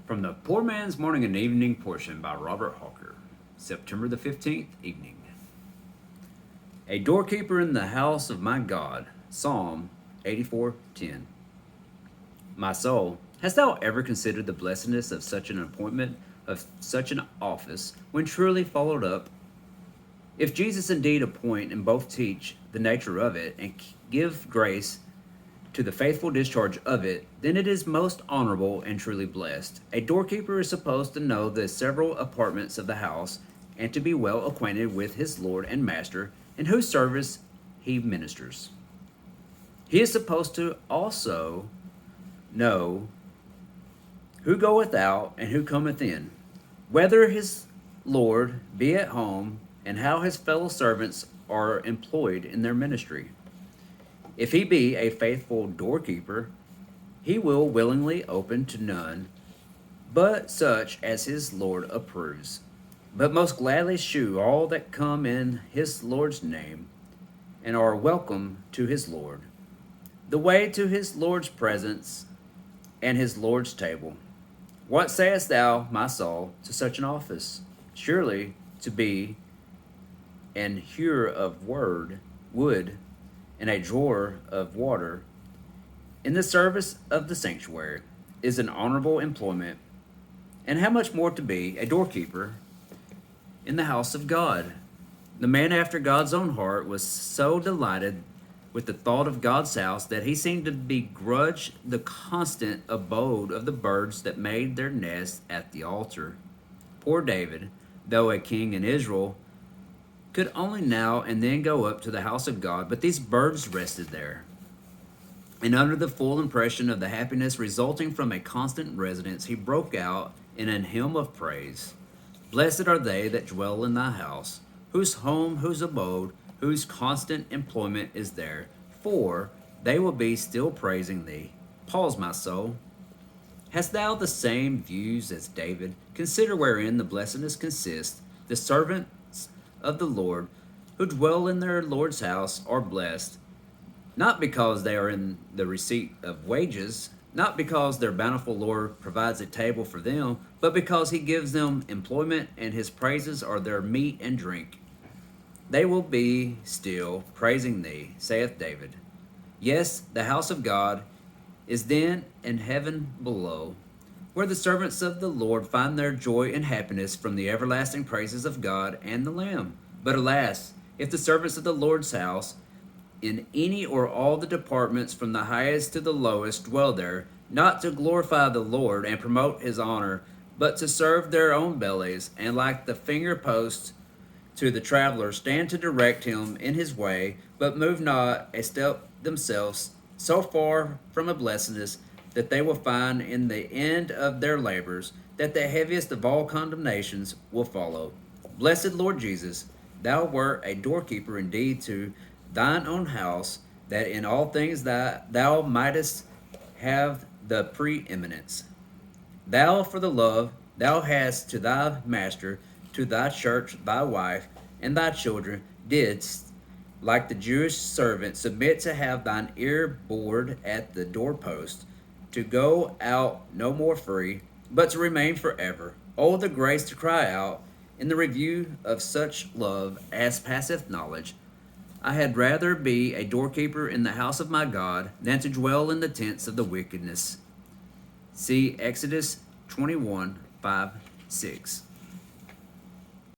From the Poor Man's Morning and Evening portion by Robert Hawker, September the 15th, evening. A doorkeeper in the house of my God, Psalm 84:10. My soul, hast thou ever considered the blessedness of such an appointment, of such an office, when truly followed up? If Jesus indeed appoint and both teach the nature of it, and give grace to the faithful discharge of it, then it is most honorable and truly blessed. A doorkeeper is supposed to know the several apartments of the house, and to be well acquainted with his Lord and Master, in whose service he ministers. He is supposed to also know who goeth out and who cometh in, whether his Lord be at home, and how his fellow servants are employed in their ministry. If he be a faithful doorkeeper, he will willingly open to none but such as his Lord approves, but most gladly shew all that come in his Lord's name, and are welcome to his Lord, the way to his Lord's presence and his Lord's table. What sayest thou, my soul, to such an office? Surely to be an hewer of wood, and a drawer of water in the service of the sanctuary is an honorable employment, and how much more to be a doorkeeper in the house of God. The man after God's own heart was so delighted with the thought of God's house that he seemed to begrudge the constant abode of the birds that made their nests at the altar. Poor David, though a king in Israel, could only now and then go up to the house of God, but these birds rested there. And under the full impression of the happiness resulting from a constant residence, he broke out in an hymn of praise. Blessed are they that dwell in thy house, whose home, whose abode, whose constant employment is there, for they will be still praising thee. Pause, my soul. Hast thou the same views as David? Consider wherein the blessedness consists. The servants of the Lord who dwell in their Lord's house are blessed, not because they are in the receipt of wages, not because their bountiful Lord provides a table for them, but because he gives them employment, and his praises are their meat and drink. They will be still praising thee, saith David. Yes, the house of God is then in heaven below, where the servants of the Lord find their joy and happiness from the everlasting praises of God and the Lamb. But alas, if the servants of the Lord's house, in any or all the departments from the highest to the lowest, dwell there, not to glorify the Lord and promote his honor, but to serve their own bellies, and like the finger posts to the traveler, stand to direct him in his way, but move not a step themselves, so far from a blessedness that they will find in the end of their labors, that the heaviest of all condemnations will follow. Blessed Lord Jesus, thou wert a doorkeeper indeed to thine own house, that in all things thou mightest have the preeminence. Thou, for the love thou hast to thy master, to thy church, thy wife, and thy children, didst, like the Jewish servant, submit to have thine ear bored at the doorpost, to go out no more free, but to remain forever. Oh, the grace to cry out in the review of such love as passeth knowledge. I had rather be a doorkeeper in the house of my God than to dwell in the tents of the wickedness. See Exodus 21:5-6.